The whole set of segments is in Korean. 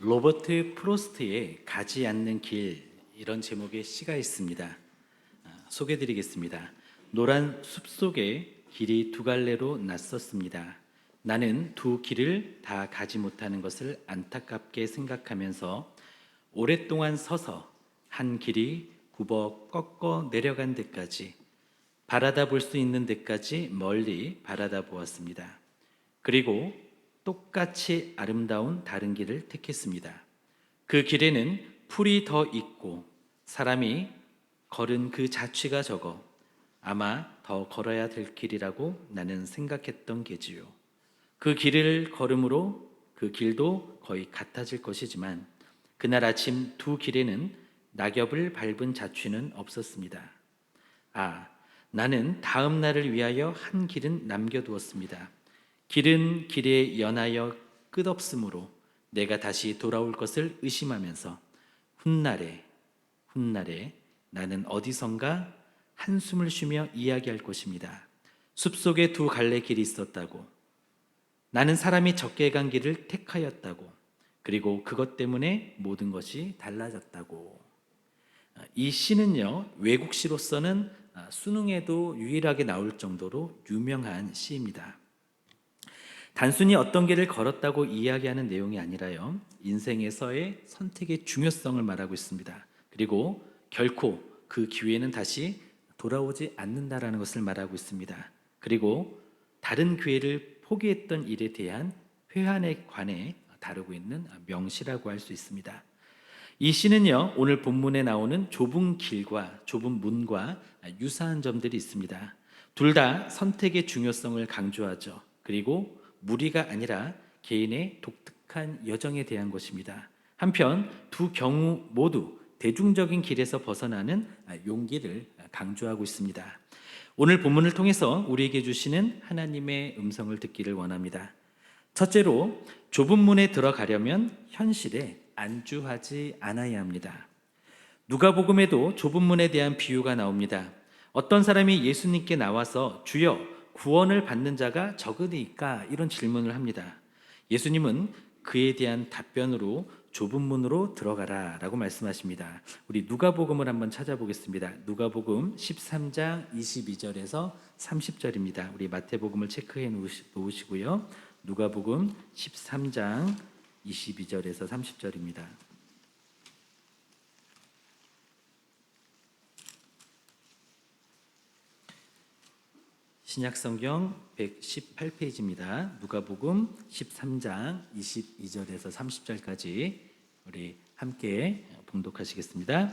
로버트 프로스트의 가지 않는 길, 이런 제목의 시가 있습니다. 소개드리겠습니다. 노란 숲속에 길이 두 갈래로 났었습니다. 나는 두 길을 다 가지 못하는 것을 안타깝게 생각하면서 오랫동안 서서 한 길이 굽어 꺾어 내려간 데까지, 바라다 볼 수 있는 데까지 멀리 바라다 보았습니다. 그리고 똑같이 아름다운 다른 길을 택했습니다. 그 길에는 풀이 더 있고 사람이 걸은 그 자취가 적어 아마 더 걸어야 될 길이라고 나는 생각했던 게지요. 그 길을 걸음으로 그 길도 거의 같아질 것이지만 그날 아침 두 길에는 낙엽을 밟은 자취는 없었습니다. 나는 다음 날을 위하여 한 길은 남겨두었습니다. 길은 길에 연하여 끝없으므로 내가 다시 돌아올 것을 의심하면서 훗날에 나는 어디선가 한숨을 쉬며 이야기할 것입니다. 숲속에 두 갈래 길이 있었다고, 나는 사람이 적게 간 길을 택하였다고, 그리고 그것 때문에 모든 것이 달라졌다고. 이 시는요, 외국 시로서는 수능에도 유일하게 나올 정도로 유명한 시입니다. 단순히 어떤 길을 걸었다고 이야기하는 내용이 아니라요, 인생에서의 선택의 중요성을 말하고 있습니다. 그리고 결코 그 기회는 다시 돌아오지 않는다라는 것을 말하고 있습니다. 그리고 다른 기회를 포기했던 일에 대한 회한에 관해 다루고 있는 명시라고 할 수 있습니다. 이 시는요, 오늘 본문에 나오는 좁은 길과 좁은 문과 유사한 점들이 있습니다. 둘 다 선택의 중요성을 강조하죠. 그리고 무리가 아니라 개인의 독특한 여정에 대한 것입니다. 한편 두 경우 모두 대중적인 길에서 벗어나는 용기를 강조하고 있습니다. 오늘 본문을 통해서 우리에게 주시는 하나님의 음성을 듣기를 원합니다. 첫째로, 좁은 문에 들어가려면 현실에 안주하지 않아야 합니다. 누가복음에도 좁은 문에 대한 비유가 나옵니다. 어떤 사람이 예수님께 나와서 주여, 구원을 받는 자가 적으니까, 이런 질문을 합니다. 예수님은 그에 대한 답변으로 좁은 문으로 들어가라 라고 말씀하십니다. 우리 누가복음을 한번 찾아보겠습니다. 누가복음 13장 22절에서 30절입니다. 우리 마태복음을 체크해 놓으시고요. 누가복음 13장 22절에서 30절입니다. 신약성경 118페이지입니다. 누가복음 13장 22절에서 30절까지 우리 함께 봉독하시겠습니다.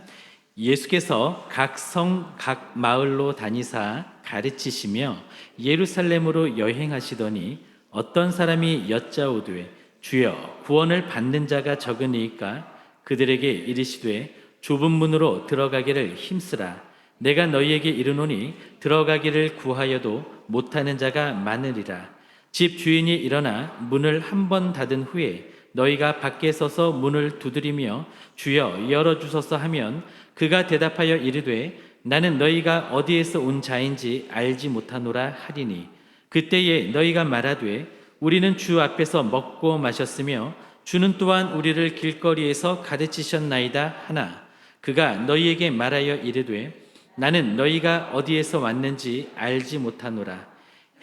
예수께서 각 성, 각 마을로 다니사 가르치시며 예루살렘으로 여행하시더니 어떤 사람이 여짜오되 주여, 구원을 받는 자가 적으니까 그들에게 이르시되 좁은 문으로 들어가기를 힘쓰라. 내가 너희에게 이르노니 들어가기를 구하여도 못하는 자가 많으리라. 집 주인이 일어나 문을 한 번 닫은 후에 너희가 밖에 서서 문을 두드리며 주여 열어주소서 하면 그가 대답하여 이르되 나는 너희가 어디에서 온 자인지 알지 못하노라 하리니 그때에 너희가 말하되 우리는 주 앞에서 먹고 마셨으며 주는 또한 우리를 길거리에서 가르치셨나이다 하나 그가 너희에게 말하여 이르되 나는 너희가 어디에서 왔는지 알지 못하노라.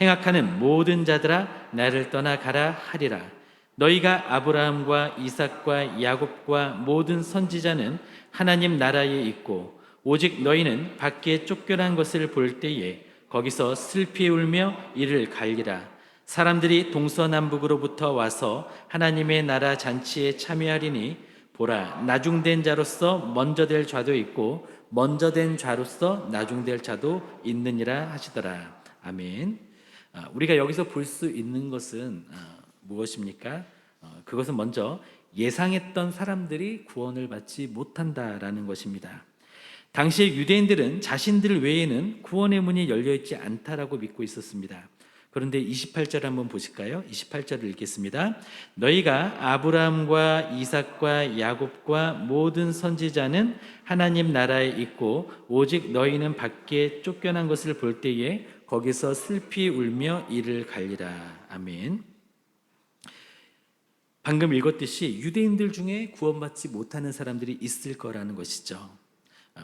행악하는 모든 자들아 나를 떠나가라 하리라. 너희가 아브라함과 이삭과 야곱과 모든 선지자는 하나님 나라에 있고 오직 너희는 밖에 쫓겨난 것을 볼 때에 거기서 슬피 울며 이를 갈리라. 사람들이 동서남북으로부터 와서 하나님의 나라 잔치에 참여하리니 보라, 나중된 자로서 먼저 될 자도 있고 먼저 된 자로서 나중될 자도 있느니라 하시더라. 아멘. 우리가 여기서 볼 수 있는 것은 무엇입니까? 그것은 먼저 예상했던 사람들이 구원을 받지 못한다라는 것입니다. 당시의 유대인들은 자신들 외에는 구원의 문이 열려있지 않다라고 믿고 있었습니다. 그런데 28절 한번 보실까요? 28절을 읽겠습니다. 너희가 아브라함과 이삭과 야곱과 모든 선지자는 하나님 나라에 있고 오직 너희는 밖에 쫓겨난 것을 볼 때에 거기서 슬피 울며 이를 갈리라. 아멘. 방금 읽었듯이 유대인들 중에 구원받지 못하는 사람들이 있을 거라는 것이죠.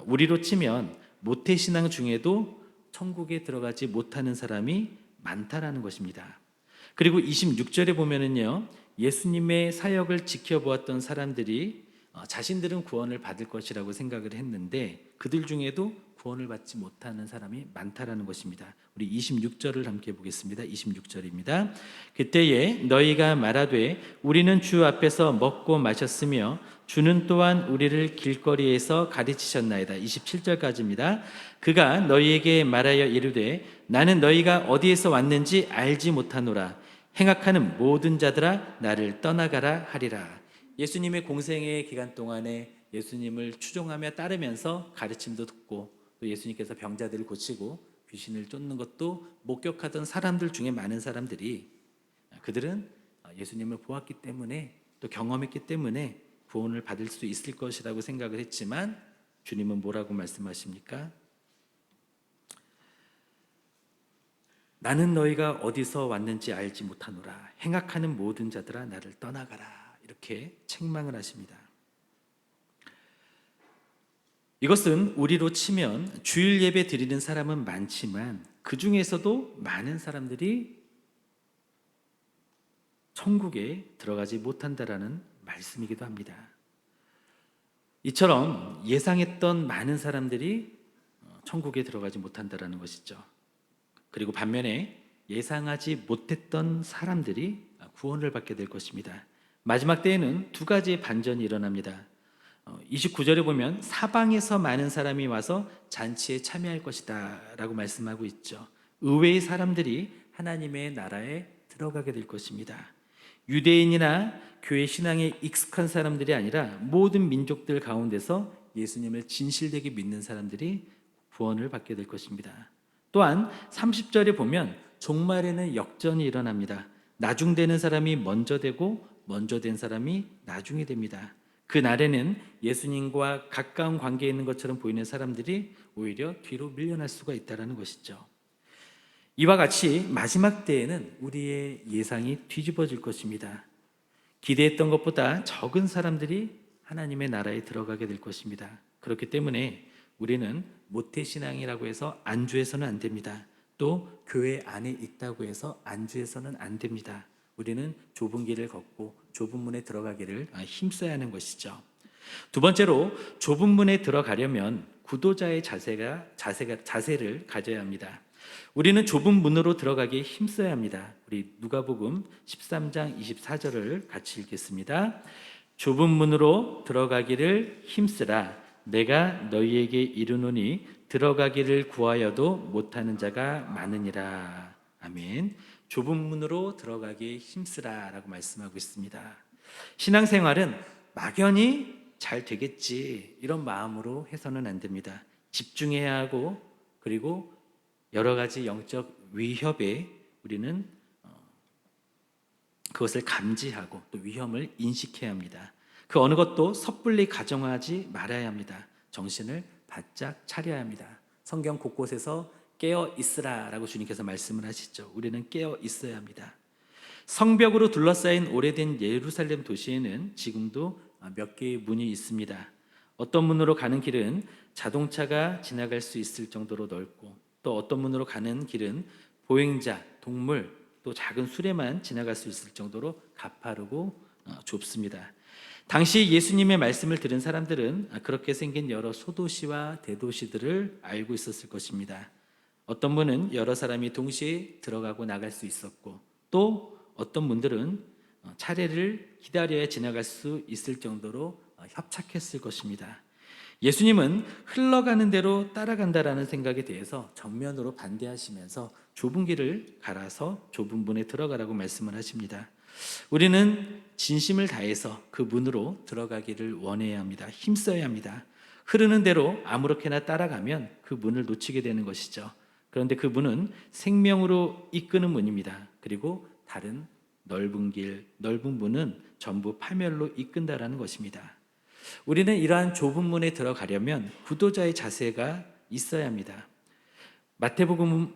우리로 치면 모태신앙 중에도 천국에 들어가지 못하는 사람이 많다라는 것입니다. 그리고 26절에 보면은요, 예수님의 사역을 지켜보았던 사람들이 자신들은 구원을 받을 것이라고 생각을 했는데 그들 중에도 구원을 받지 못하는 사람이 많다라는 것입니다. 우리 26절을 함께 보겠습니다. 26절입니다. 그때에 너희가 말하되 우리는 주 앞에서 먹고 마셨으며 주는 또한 우리를 길거리에서 가르치셨나이다. 27절까지입니다. 그가 너희에게 말하여 이르되 나는 너희가 어디에서 왔는지 알지 못하노라. 행악하는 모든 자들아 나를 떠나가라 하리라. 예수님의 공생의 기간 동안에 예수님을 추종하며 따르면서 가르침도 듣고 또 예수님께서 병자들을 고치고 귀신을 쫓는 것도 목격하던 사람들 중에 많은 사람들이 그들은 예수님을 보았기 때문에 또 경험했기 때문에 구원을 받을 수 있을 것이라고 생각을 했지만 주님은 뭐라고 말씀하십니까? 나는 너희가 어디서 왔는지 알지 못하노라. 행악하는 모든 자들아 나를 떠나가라. 이렇게 책망을 하십니다. 이것은 우리로 치면 주일 예배 드리는 사람은 많지만 그 중에서도 많은 사람들이 천국에 들어가지 못한다라는 말씀이기도 합니다. 이처럼 예상했던 많은 사람들이 천국에 들어가지 못한다라는 것이죠. 그리고 반면에 예상하지 못했던 사람들이 구원을 받게 될 것입니다. 마지막 때에는 두 가지의 반전이 일어납니다. 29절에 보면 사방에서 많은 사람이 와서 잔치에 참여할 것이다 라고 말씀하고 있죠. 의외의 사람들이 하나님의 나라에 들어가게 될 것입니다. 유대인이나 교회 신앙에 익숙한 사람들이 아니라 모든 민족들 가운데서 예수님을 진실되게 믿는 사람들이 구원을 받게 될 것입니다. 또한 30절에 보면 종말에는 역전이 일어납니다. 나중되는 사람이 먼저 되고 먼저 된 사람이 나중이 됩니다. 그 날에는 예수님과 가까운 관계에 있는 것처럼 보이는 사람들이 오히려 뒤로 밀려날 수가 있다는 것이죠. 이와 같이 마지막 때에는 우리의 예상이 뒤집어질 것입니다. 기대했던 것보다 적은 사람들이 하나님의 나라에 들어가게 될 것입니다. 그렇기 때문에 우리는 모태신앙이라고 해서 안주해서는 안 됩니다. 또 교회 안에 있다고 해서 안주해서는 안 됩니다. 우리는 좁은 길을 걷고 좁은 문에 들어가기를 힘써야 하는 것이죠. 두 번째로 좁은 문에 들어가려면 구도자의 자세를 가져야 합니다. 우리는 좁은 문으로 들어가기에 힘써야 합니다. 우리 누가복음 13장 24절을 같이 읽겠습니다. 좁은 문으로 들어가기를 힘쓰라. 내가 너희에게 이르노니 들어가기를 구하여도 못하는 자가 많으니라. 아멘. 좁은 문으로 들어가기에 힘쓰라 라고 말씀하고 있습니다. 신앙생활은 막연히 잘 되겠지 이런 마음으로 해서는 안 됩니다. 집중해야 하고 그리고 여러 가지 영적 위협에 우리는 그것을 감지하고 또 위험을 인식해야 합니다. 그 어느 것도 섣불리 가정하지 말아야 합니다. 정신을 바짝 차려야 합니다. 성경 곳곳에서 깨어 있으라라고 주님께서 말씀을 하시죠. 우리는 깨어 있어야 합니다. 성벽으로 둘러싸인 오래된 예루살렘 도시에는 지금도 몇 개의 문이 있습니다. 어떤 문으로 가는 길은 자동차가 지나갈 수 있을 정도로 넓고 또 어떤 문으로 가는 길은 보행자, 동물, 또 작은 수레만 지나갈 수 있을 정도로 가파르고 좁습니다. 당시 예수님의 말씀을 들은 사람들은 그렇게 생긴 여러 소도시와 대도시들을 알고 있었을 것입니다. 어떤 문은 여러 사람이 동시에 들어가고 나갈 수 있었고 또 어떤 문들은 차례를 기다려야 지나갈 수 있을 정도로 협착했을 것입니다. 예수님은 흘러가는 대로 따라간다라는 생각에 대해서 정면으로 반대하시면서 좁은 길을 갈아서 좁은 문에 들어가라고 말씀을 하십니다. 우리는 진심을 다해서 그 문으로 들어가기를 원해야 합니다. 힘써야 합니다. 흐르는 대로 아무렇게나 따라가면 그 문을 놓치게 되는 것이죠. 그런데 그 문은 생명으로 이끄는 문입니다. 그리고 다른 넓은 길, 넓은 문은 전부 파멸로 이끈다라는 것입니다. 우리는 이러한 좁은 문에 들어가려면 구도자의 자세가 있어야 합니다. 마태복음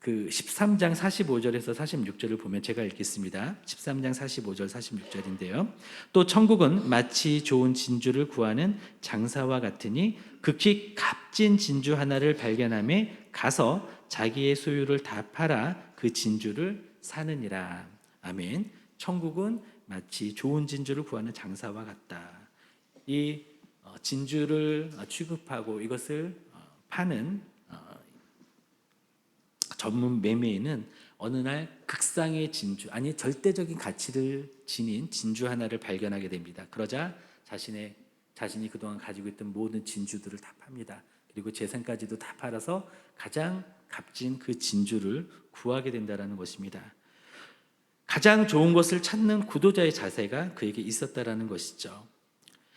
그 13장 45절에서 46절을 보면 제가 읽겠습니다. 13장 45절 46절인데요. 또 천국은 마치 좋은 진주를 구하는 장사와 같으니 극히 값진 진주 하나를 발견함에 가서 자기의 소유를 다 팔아 그 진주를 사느니라. 아멘. 천국은 마치 좋은 진주를 구하는 장사와 같다. 이 진주를 취급하고 이것을 파는 전문 매매인은 어느 날 극상의 진주, 아니 절대적인 가치를 지닌 진주 하나를 발견하게 됩니다. 그러자 자신이 그동안 가지고 있던 모든 진주들을 다 팝니다. 그리고 재산까지도 다 팔아서 가장 값진 그 진주를 구하게 된다는 것입니다. 가장 좋은 것을 찾는 구도자의 자세가 그에게 있었다라는 것이죠.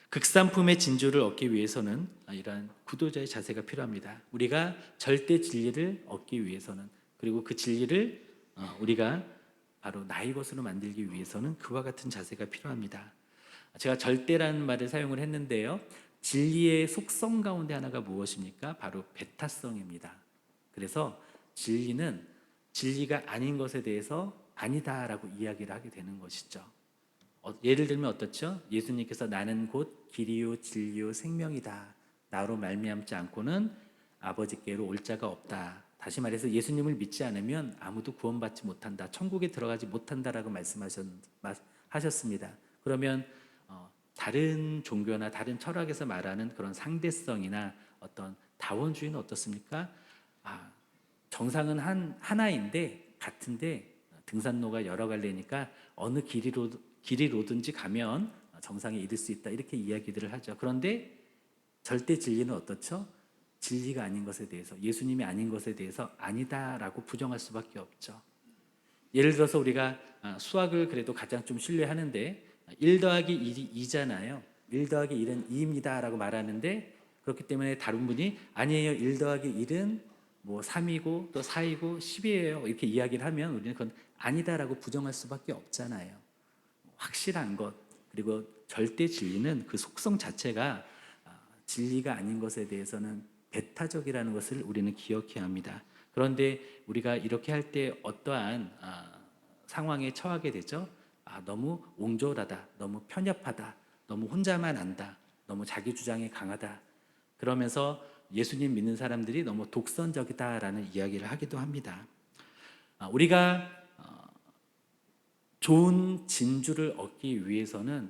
극상품의 진주를 얻기 위해서는 이러한 구도자의 자세가 필요합니다. 우리가 절대 진리를 얻기 위해서는, 그리고 그 진리를 우리가 바로 나의 것으로 만들기 위해서는 그와 같은 자세가 필요합니다. 제가 절대라는 말을 사용을 했는데요, 진리의 속성 가운데 하나가 무엇입니까? 바로 배타성입니다. 그래서 진리는 진리가 아닌 것에 대해서 아니다라고 이야기를 하게 되는 것이죠. 예를 들면 어떻죠? 예수님께서 나는 곧 길이요 진리요 생명이다. 나로 말미암지 않고는 아버지께로 올 자가 없다. 다시 말해서 예수님을 믿지 않으면 아무도 구원받지 못한다. 천국에 들어가지 못한다라고 말씀하셨습니다. 그러면 다른 종교나 다른 철학에서 말하는 그런 상대성이나 어떤 다원주의는 어떻습니까? 정상은 하나인데 같은데 등산로가 여러 갈래니까 어느 길이로든지 가면 정상에 이를 수 있다, 이렇게 이야기들을 하죠. 그런데 절대 진리는 어떻죠? 진리가 아닌 것에 대해서, 예수님이 아닌 것에 대해서 아니다라고 부정할 수밖에 없죠. 예를 들어서 우리가 수학을 그래도 가장 좀 신뢰하는데 1 더하기 1이 2잖아요. 1 더하기 1은 2입니다 라고 말하는데, 그렇기 때문에 다른 분이 아니에요, 1 더하기 1은 뭐 3이고 또 4이고 10이에요 이렇게 이야기를 하면 우리는 그건 아니다라고 부정할 수밖에 없잖아요. 확실한 것, 그리고 절대 진리는 그 속성 자체가 진리가 아닌 것에 대해서는 배타적이라는 것을 우리는 기억해야 합니다. 그런데 우리가 이렇게 할 때 어떠한 상황에 처하게 되죠? 너무 옹졸하다, 너무 편협하다, 너무 혼자만 안다, 너무 자기 주장이 강하다, 그러면서 예수님 믿는 사람들이 너무 독선적이다라는 이야기를 하기도 합니다. 우리가 좋은 진주를 얻기 위해서는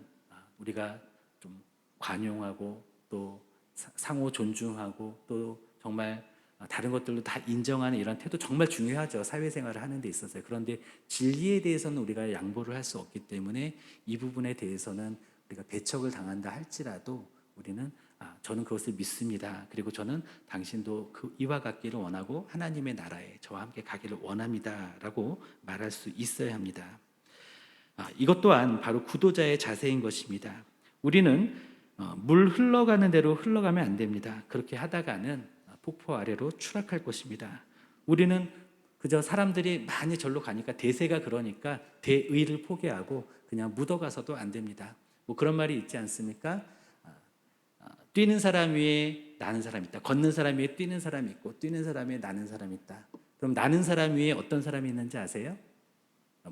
우리가 좀 관용하고 또 상호 존중하고 또 정말 다른 것들도 다 인정하는 이런 태도 정말 중요하죠. 사회생활을 하는 데 있어서요. 그런데 진리에 대해서는 우리가 양보를 할 수 없기 때문에 이 부분에 대해서는 우리가 배척을 당한다 할지라도 우리는 저는 그것을 믿습니다. 그리고 저는 당신도 이와 같기를 원하고 하나님의 나라에 저와 함께 가기를 원합니다 라고 말할 수 있어야 합니다. 이것 또한 바로 구도자의 자세인 것입니다. 우리는 물 흘러가는 대로 흘러가면 안 됩니다. 그렇게 하다가는 폭포 아래로 추락할 것입니다. 우리는 그저 사람들이 많이 절로 가니까, 대세가 그러니까 대의를 포기하고 그냥 묻어가서도 안 됩니다. 뭐 그런 말이 있지 않습니까? 뛰는 사람 위에 나는 사람이 있다. 걷는 사람 위에 뛰는 사람이 있고 뛰는 사람 위에 나는 사람이 있다. 그럼 나는 사람 위에 어떤 사람이 있는지 아세요?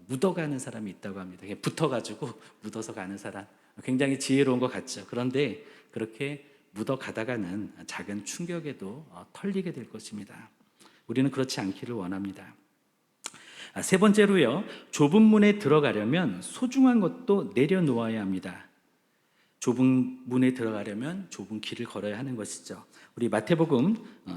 묻어가는 사람이 있다고 합니다. 붙어가지고 묻어서 가는 사람. 굉장히 지혜로운 것 같죠. 그런데 그렇게 묻어가다가는 작은 충격에도 털리게 될 것입니다. 우리는 그렇지 않기를 원합니다. 세 번째로요, 좁은 문에 들어가려면 소중한 것도 내려놓아야 합니다. 좁은 문에 들어가려면 좁은 길을 걸어야 하는 것이죠. 우리 마태복음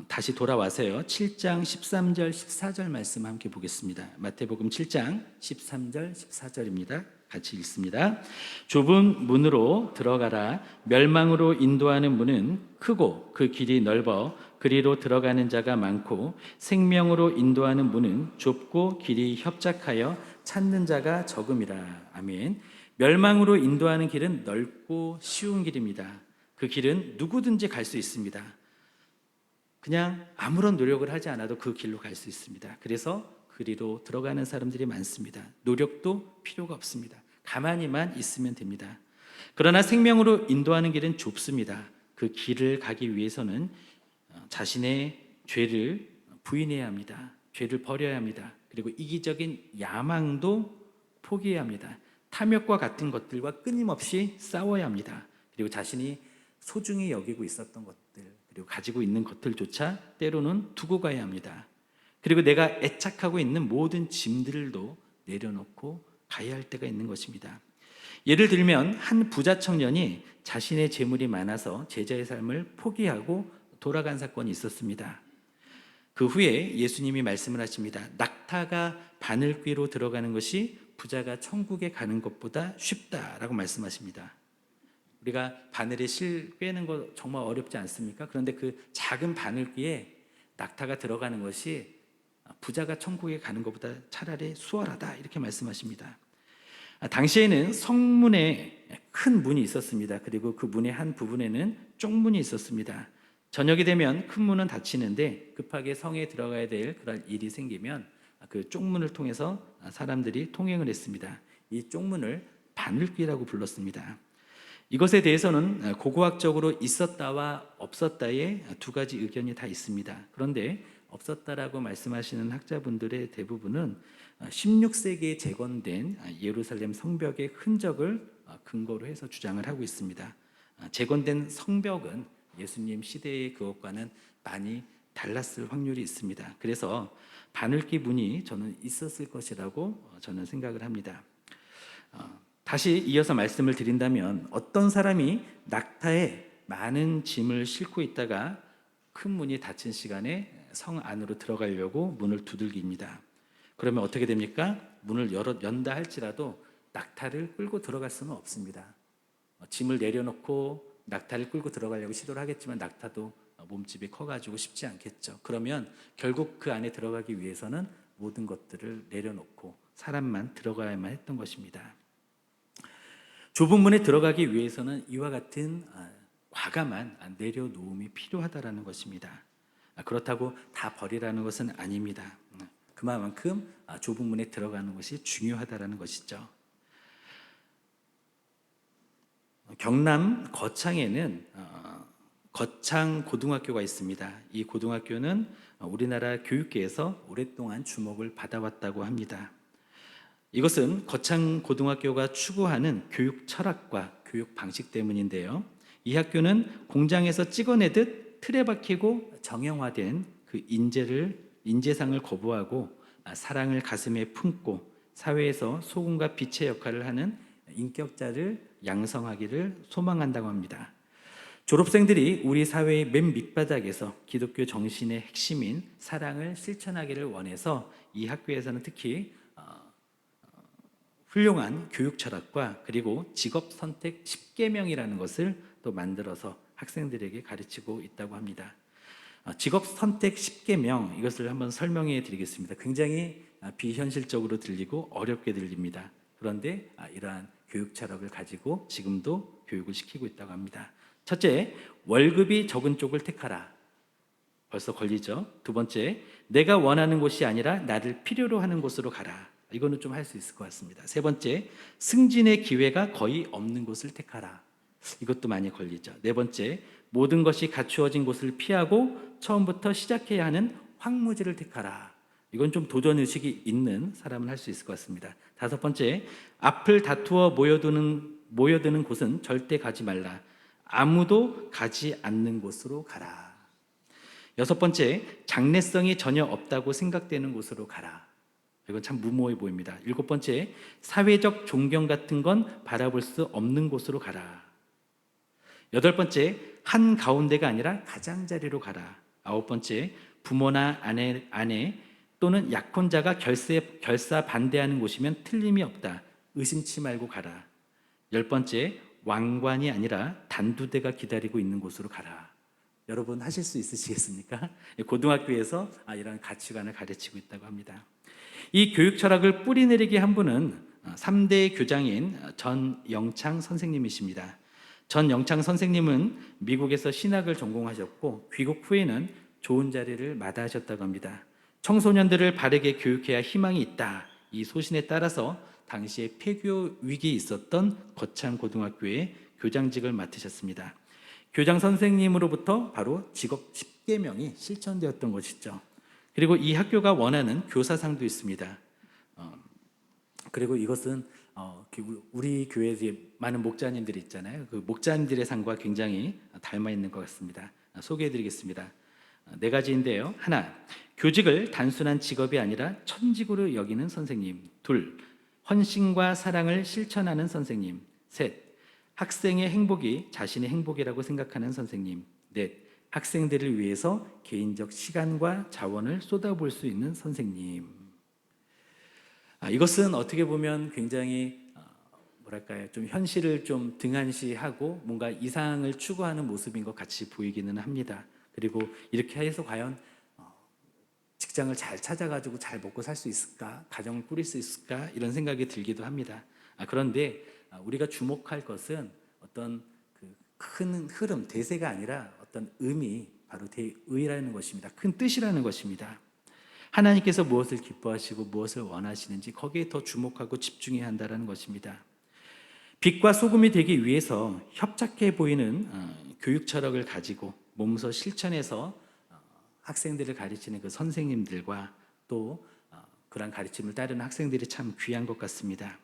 다시 돌아와서요, 7장 13절 14절 말씀 함께 보겠습니다. 마태복음 7장 13절 14절입니다. 같이 읽습니다. 좁은 문으로 들어가라. 멸망으로 인도하는 문은 크고 그 길이 넓어 그리로 들어가는 자가 많고, 생명으로 인도하는 문은 좁고 길이 협착하여 찾는 자가 적음이라. 아멘. 멸망으로 인도하는 길은 넓고 쉬운 길입니다. 그 길은 누구든지 갈 수 있습니다. 그냥 아무런 노력을 하지 않아도 그 길로 갈 수 있습니다. 그래서 그리로 들어가는 사람들이 많습니다. 노력도 필요가 없습니다. 가만히만 있으면 됩니다. 그러나 생명으로 인도하는 길은 좁습니다. 그 길을 가기 위해서는 자신의 죄를 부인해야 합니다. 죄를 버려야 합니다. 그리고 이기적인 야망도 포기해야 합니다. 탐욕과 같은 것들과 끊임없이 싸워야 합니다. 그리고 자신이 소중히 여기고 있었던 것들, 그리고 가지고 있는 것들조차 때로는 두고 가야 합니다. 그리고 내가 애착하고 있는 모든 짐들도 내려놓고 가야 할 때가 있는 것입니다. 예를 들면 한 부자 청년이 자신의 재물이 많아서 제자의 삶을 포기하고 돌아간 사건이 있었습니다. 그 후에 예수님이 말씀을 하십니다. 낙타가 바늘귀로 들어가는 것이 부자가 천국에 가는 것보다 쉽다라고 말씀하십니다. 우리가 바늘에 실 꿰는 거 정말 어렵지 않습니까? 그런데 그 작은 바늘귀에 낙타가 들어가는 것이 부자가 천국에 가는 것보다 차라리 수월하다 이렇게 말씀하십니다. 당시에는 성문에 큰 문이 있었습니다. 그리고 그 문의 한 부분에는 쪽문이 있었습니다. 저녁이 되면 큰 문은 닫히는데 급하게 성에 들어가야 될 그런 일이 생기면 그 쪽문을 통해서 사람들이 통행을 했습니다. 이 쪽문을 바늘귀라고 불렀습니다. 이것에 대해서는 고고학적으로 있었다와 없었다의 두 가지 의견이 다 있습니다. 그런데 없었다라고 말씀하시는 학자분들의 대부분은 16세기에 재건된 예루살렘 성벽의 흔적을 근거로 해서 주장을 하고 있습니다. 재건된 성벽은 예수님 시대의 그것과는 많이 달랐을 확률이 있습니다. 그래서 바늘귀 문이 저는 있었을 것이라고 저는 생각을 합니다. 다시 이어서 말씀을 드린다면 어떤 사람이 낙타에 많은 짐을 싣고 있다가 큰 문이 닫힌 시간에 성 안으로 들어가려고 문을 두들깁니다. 그러면 어떻게 됩니까? 문을 연다 할지라도 낙타를 끌고 들어갈 수는 없습니다. 짐을 내려놓고 낙타를 끌고 들어가려고 시도를 하겠지만 낙타도 몸집이 커가지고 쉽지 않겠죠. 그러면 결국 그 안에 들어가기 위해서는 모든 것들을 내려놓고 사람만 들어가야만 했던 것입니다. 좁은 문에 들어가기 위해서는 이와 같은 과감한 내려놓음이 필요하다라는 것입니다. 그렇다고 다 버리라는 것은 아닙니다. 그만큼 좁은 문에 들어가는 것이 중요하다라는 것이죠. 경남 거창에는 거창 고등학교가 있습니다. 이 고등학교는 우리나라 교육계에서 오랫동안 주목을 받아왔다고 합니다. 이것은 거창 고등학교가 추구하는 교육 철학과 교육 방식 때문인데요. 이 학교는 공장에서 찍어내듯 틀에 박히고 정형화된 그 인재상을 거부하고 사랑을 가슴에 품고 사회에서 소금과 빛의 역할을 하는 인격자를 양성하기를 소망한다고 합니다. 졸업생들이 우리 사회의 맨 밑바닥에서 기독교 정신의 핵심인 사랑을 실천하기를 원해서 이 학교에서는 특히 훌륭한 교육 철학과 그리고 직업 선택 10계명이라는 것을 또 만들어서 학생들에게 가르치고 있다고 합니다. 직업 선택 10계명 이것을 한번 설명해 드리겠습니다. 굉장히 비현실적으로 들리고 어렵게 들립니다. 그런데 이러한 교육 철학을 가지고 지금도 교육을 시키고 있다고 합니다. 첫째, 월급이 적은 쪽을 택하라. 벌써 걸리죠. 두 번째, 내가 원하는 곳이 아니라 나를 필요로 하는 곳으로 가라. 이거는 좀 할 수 있을 것 같습니다. 세 번째, 승진의 기회가 거의 없는 곳을 택하라. 이것도 많이 걸리죠. 네 번째, 모든 것이 갖추어진 곳을 피하고 처음부터 시작해야 하는 황무지를 택하라. 이건 좀 도전의식이 있는 사람은 할 수 있을 것 같습니다. 다섯 번째, 앞을 다투어 모여드는 곳은 절대 가지 말라. 아무도 가지 않는 곳으로 가라. 여섯 번째, 장래성이 전혀 없다고 생각되는 곳으로 가라. 이건 참 무모해 보입니다. 일곱 번째, 사회적 존경 같은 건 바라볼 수 없는 곳으로 가라. 여덟 번째, 한 가운데가 아니라 가장자리로 가라. 아홉 번째, 부모나 아내 또는 약혼자가 결사 반대하는 곳이면 틀림이 없다. 의심치 말고 가라. 열 번째, 왕관이 아니라 단두대가 기다리고 있는 곳으로 가라. 여러분 하실 수 있으시겠습니까? 고등학교에서 이런 가치관을 가르치고 있다고 합니다. 이 교육 철학을 뿌리내리게 한 분은 3대 교장인 전영창 선생님이십니다. 전영창 선생님은 미국에서 신학을 전공하셨고 귀국 후에는 좋은 자리를 마다하셨다고 합니다. 청소년들을 바르게 교육해야 희망이 있다. 이 소신에 따라서 당시에 폐교 위기에 있었던 거창 고등학교의 교장직을 맡으셨습니다. 교장 선생님으로부터 바로 직업 10계명이 실천되었던 것이죠. 그리고 이 학교가 원하는 교사상도 있습니다. 그리고 이것은 우리 교회에 많은 목자님들이 있잖아요. 그 목자님들의 상과 굉장히 닮아 있는 것 같습니다. 소개해드리겠습니다. 네 가지인데요. 하나, 교직을 단순한 직업이 아니라 천직으로 여기는 선생님. 둘, 헌신과 사랑을 실천하는 선생님. 셋, 학생의 행복이 자신의 행복이라고 생각하는 선생님. 넷, 학생들을 위해서 개인적 시간과 자원을 쏟아볼 수 있는 선생님. 이것은 어떻게 보면 굉장히 뭐랄까요, 좀 현실을 좀 등한시하고 뭔가 이상을 추구하는 모습인 것 같이 보이기는 합니다. 그리고 이렇게 해서 과연 직장을 잘 찾아가지고 잘 먹고 살 수 있을까, 가정을 꾸릴 수 있을까 이런 생각이 들기도 합니다. 그런데 우리가 주목할 것은 어떤 그 큰 흐름, 대세가 아니라 어떤 의미, 바로 대의라는 것입니다. 큰 뜻이라는 것입니다. 하나님께서 무엇을 기뻐하시고 무엇을 원하시는지 거기에 더 주목하고 집중해야 한다는 것입니다. 빛과 소금이 되기 위해서 협착해 보이는 교육 철학을 가지고 몸소 실천해서 학생들을 가르치는 그 선생님들과 또 그런 가르침을 따르는 학생들이 참 귀한 것 같습니다.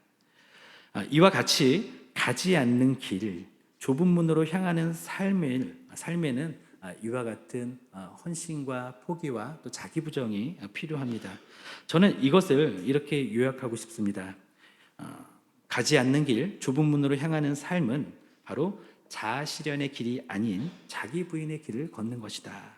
이와 같이 가지 않는 길, 좁은 문으로 향하는 삶에는 이와 같은 헌신과 포기와 또 자기 부정이 필요합니다. 저는 이것을 이렇게 요약하고 싶습니다. 가지 않는 길, 좁은 문으로 향하는 삶은 바로 자아 실현의 길이 아닌 자기 부인의 길을 걷는 것이다.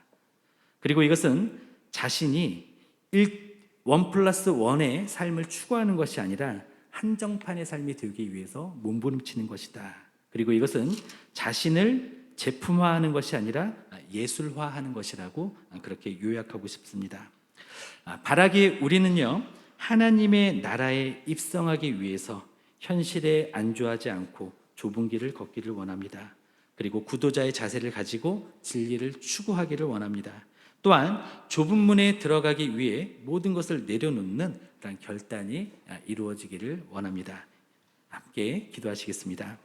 그리고 이것은 자신이 1+1의 삶을 추구하는 것이 아니라 한정판의 삶이 되기 위해서 몸부림치는 것이다. 그리고 이것은 자신을 제품화하는 것이 아니라 예술화하는 것이라고 그렇게 요약하고 싶습니다. 바라기에 우리는요, 하나님의 나라에 입성하기 위해서 현실에 안주하지 않고 좁은 길을 걷기를 원합니다. 그리고 구도자의 자세를 가지고 진리를 추구하기를 원합니다. 또한 좁은 문에 들어가기 위해 모든 것을 내려놓는 그런 결단이 이루어지기를 원합니다. 함께 기도하시겠습니다.